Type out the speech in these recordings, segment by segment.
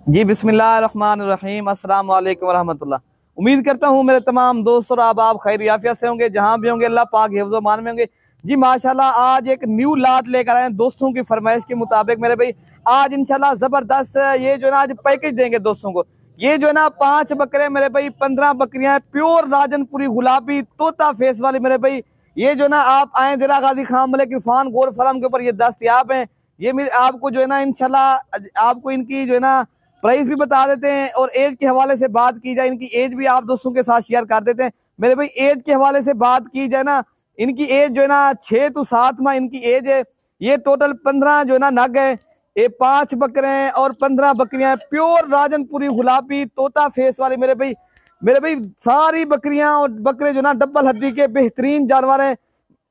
जी बिस्मिल्लाहिर्रहमानिर्रहीम, अस्सलाम वालेकुम वरहमतुल्लाह। उम्मीद करता हूँ मेरे तमाम दोस्त और आप खैर याफियत से होंगे, जहाँ भी होंगे अल्लाह पाक हिफ्ज़ व मान में होंगे। जी माशाल्लाह, आज एक न्यू लाट लेकर आए हैं दोस्तों की फरमाइश के मुताबिक मेरे भाई। आज इंशाल्लाह ज़बरदस्त ये जो है ना आज पैकेज देंगे दोस्तों को। ये जो है ना 5 बकरे मेरे भाई, 15 बकरियां प्योर राजनपुरी गुलाबी तोता फेस वाली मेरे भाई। ये जो है ना आप आए देरा गाजी खान मलिक इरफान गोर फरम के ऊपर ये दस्तयाब है। ये मेरे आपको जो है ना इंशाल्लाह आपको इनकी जो है ना प्राइस भी बता देते हैं और एज के हवाले से बात की जाए, इनकी एज भी आप दोस्तों के साथ शेयर कर देते हैं मेरे भाई। एज के हवाले से बात की जाए ना, इनकी एज जो है ना 6 to 7 माह इनकी एज है। ये टोटल 15 जो है ना नग है। ये 5 बकरे हैं और 15 बकरियां प्योर राजनपुरी गुलाबी तोता फेस वाली मेरे भाई। मेरे भाई सारी बकरियां और बकरे जो ना डबल हड्डी के बेहतरीन जानवर हैं।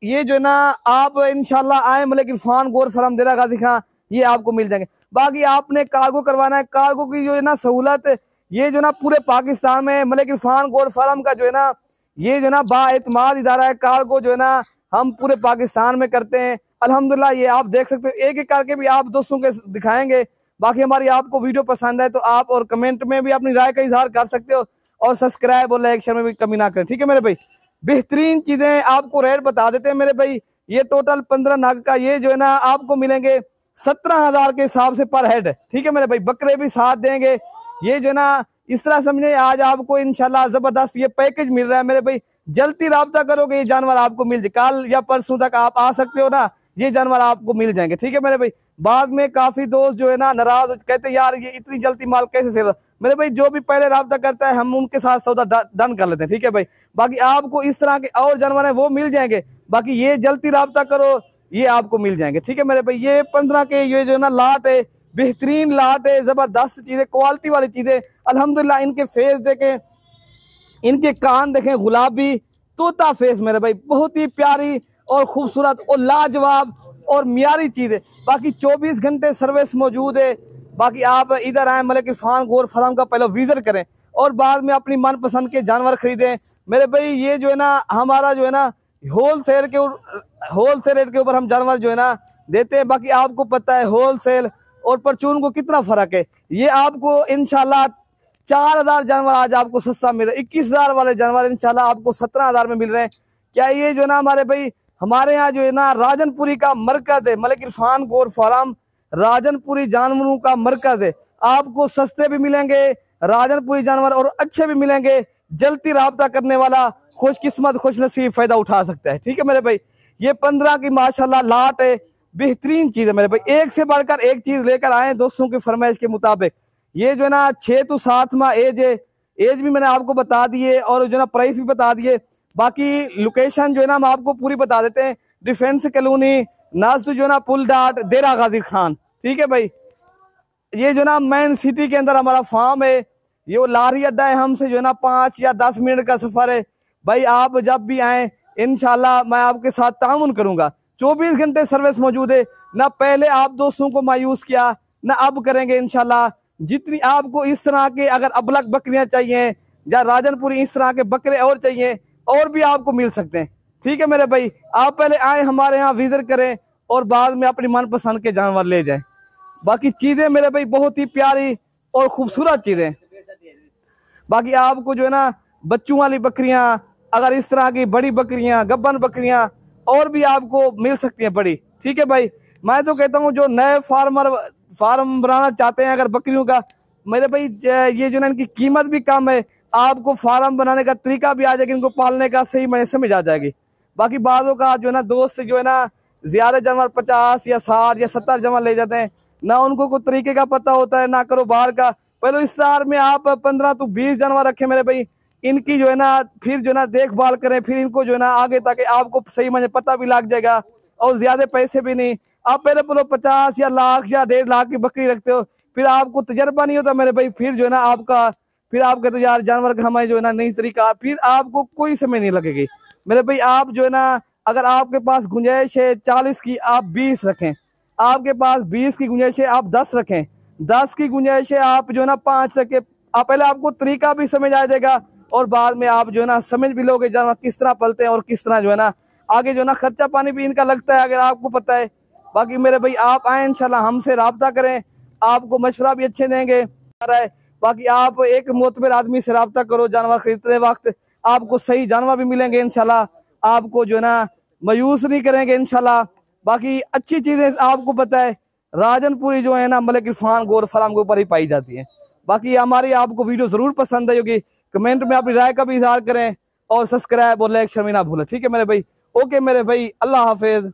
ये जो है ना आप इंशाल्लाह आए मलिक इरफान गोर फरम देरा गाजी खां, ये आपको मिल जाएंगे। बाकी आपने कार्गो करवाना है, कार्गो की जो है ना सहूलत ये जो ना पूरे पाकिस्तान में मलिक इरफान गोर फरम का जो है ना ये जो ना बाएतमाद इदारा है। कार्गो जो है ना हम पूरे पाकिस्तान में करते हैं अल्हम्दुलिल्लाह। ये आप देख सकते हो, एक एक करके भी आप दोस्तों के दिखाएंगे। बाकी हमारी आपको वीडियो पसंद है तो आप और कमेंट में भी अपनी राय का इजहार कर सकते हो और सब्सक्राइब और लाइक शेयर में भी कमी ना करें, ठीक है मेरे भाई। बेहतरीन चीजें आपको रेट बता देते हैं मेरे भाई। ये टोटल 15 नाग का ये जो है ना आपको मिलेंगे 17,000 के हिसाब से पर हेड, ठीक है मेरे भाई। बकरे भी साथ देंगे। ये जो है ना इस तरह समझे आज आपको इंशाल्लाह जबरदस्त ये पैकेज मिल रहा है मेरे भाई। जल्दी राब्ता करोगे ये जानवर आपको मिल जाए, कल या परसों तक आप आ सकते हो ना, ये जानवर आपको मिल जाएंगे, ठीक है मेरे भाई। बाद में काफी दोस्त जो है ना नाराज कहते यार ये इतनी जल्दी माल कैसे सेल। मेरे भाई जो भी पहले राब्ता करता है हम उनके साथ सौदा डन कर लेते हैं, ठीक है भाई। बाकी आपको इस तरह के और जानवर है वो मिल जाएंगे। बाकी ये जल्दी राब्ता करो, ये आपको मिल जाएंगे, ठीक है मेरे भाई। ये 15 के ये जो है ना लाट है, बेहतरीन लाट है, जबरदस्त चीजें, क्वालिटी वाली चीजें अल्हम्दुलिल्लाह। इनके फेस देखें, इनके कान देखें, गुलाबी तोता फेस मेरे भाई, बहुत ही प्यारी और खूबसूरत और लाजवाब और मियारी चीज है। बाकी 24 घंटे सर्विस मौजूद है। बाकी आप इधर आए मलिक इरफान गोर फराम का पहले विजिट करें और बाद में अपनी मनपसंद के जानवर खरीदें मेरे भाई। ये जो है ना हमारा जो है ना होलसेल रेट के ऊपर हम जानवर जो है ना देते हैं। बाकी आपको पता है होलसेल और परचून को कितना फर्क है। ये आपको इंशाल्लाह 4,000 जानवर आज आपको सस्ता मिल रहा है। 21,000 वाले जानवर इंशाल्लाह आपको 17,000 में मिल रहे हैं। क्या ये जो है ना हमारे भाई हमारे यहाँ जो है ना राजनपुरी का मरकज है, मलिक इरफान गोर फार्म राजनपुरी जानवरों का मरकज है। आपको सस्ते भी मिलेंगे राजनपुरी जानवर और अच्छे भी मिलेंगे। जल्दी राब्ता करने वाला खुशकिस्मत खुश नसीब फायदा उठा सकता है, ठीक है मेरे भाई। ये 15 की माशाल्लाह लाट है, बेहतरीन चीज है मेरे भाई। एक से बढ़कर एक चीज लेकर आए दोस्तों की फरमाइश के मुताबिक। ये जो है ना 6 to 7 माह एज है। एज भी मैंने आपको बता दी है और जो है ना प्राइस भी बता दिए। बाकी लोकेशन जो है ना हम आपको पूरी बता देते हैं। डिफेंस कॉलोनी नाजू जो है ना पुल डाट देरा गाजी खान, ठीक है भाई। ये जो ना मेन सिटी के अंदर हमारा फार्म है। ये वो लारी अड्डा है, हमसे जो है ना 5 या 10 मिनट का सफर है भाई। आप जब भी आए इंशाल्लाह मैं आपके साथ ताउन करूंगा। 24 घंटे सर्विस मौजूद है। ना पहले आप दोस्तों को मायूस किया ना अब करेंगे इंशाल्लाह। जितनी आपको इस तरह के अगर अबलग बकरियां चाहिए या राजनपुरी इस तरह के बकरे और चाहिए और भी आपको मिल सकते हैं, ठीक है मेरे भाई। आप पहले आए हमारे यहाँ विजिट करें और बाद में अपनी मनपसंद के जानवर ले जाएं। बाकी चीजें मेरे भाई बहुत ही प्यारी और खूबसूरत चीजें। बाकी आपको जो है ना बच्चों वाली बकरियां अगर इस तरह की बड़ी बकरियां गब्बन बकरियां और भी आपको मिल सकती हैं बड़ी, ठीक है भाई। मैं तो कहता हूँ जो नए फार्म बनाना चाहते हैं अगर बकरियों का मेरे भाई, ये जो ना इनकी कीमत भी कम है। आपको फार्म बनाने का तरीका भी आ जाएगा, इनको पालने का सही मैं समझ आ जाएगी। बाकी बाजों का जो है ना दोस्त जो है ना ज्यादा जानवर 50 या 60 या 70 जानवर ले जाते हैं, ना उनको कोई तरीके का पता होता है ना कारोबार का। पहले इस साल में आप 15 to 20 जानवर रखे मेरे भाई। इनकी जो है ना फिर जो है ना देखभाल करें, फिर इनको जो है ना आगे ताकि आपको सही मुझे पता भी लग जाएगा और ज्यादा पैसे भी नहीं। आप पहले बोलो 50 या लाख या 1.5 लाख की बकरी रखते हो, फिर आपको तजर्बा नहीं होता मेरे भाई। फिर जो है ना फिर आप कहते हो यार जानवर का हमें जो है ना नई तरीका, फिर आपको कोई समय नहीं लगेगी मेरे भाई। आप जो है ना अगर आपके पास गुंजाइश है 40 की आप 20 रखें, आपके पास 20 की गुंजाइश है आप 10 रखें, 10 की गुंजाइश है आप जो है ना 5 रखें। आप पहले आपको तरीका भी समझ आ जाएगा और बाद में आप जो है ना समझ भी लोगे जानवर किस तरह पलते हैं और किस तरह जो है ना आगे जो है ना खर्चा पानी भी इनका लगता है अगर आपको पता है। बाकी मेरे भाई आप आए इंशाल्लाह हमसे राब्ता करें, आपको मशवरा भी अच्छे देंगे। रहा है। बाकी आप एक मोतबर आदमी से रब्ता करो जानवर खरीदते वक्त, आपको सही जानवर भी मिलेंगे इंशाल्लाह, आपको जो है ना मायूस नहीं करेंगे इंशाल्लाह। बाकी अच्छी चीजें आपको पता है राजनपुरी जो है ना मलिक इरफान गोर फार्म के ऊपर ही पाई जाती है। बाकी हमारी आपको वीडियो जरूर पसंद आई होगी, कमेंट में अपनी राय का भी इजहार करें और सब्सक्राइब और लाइक शर्मी ना भूलें। ठीक है मेरे भाई, ओके मेरे भाई, अल्लाह हाफिज।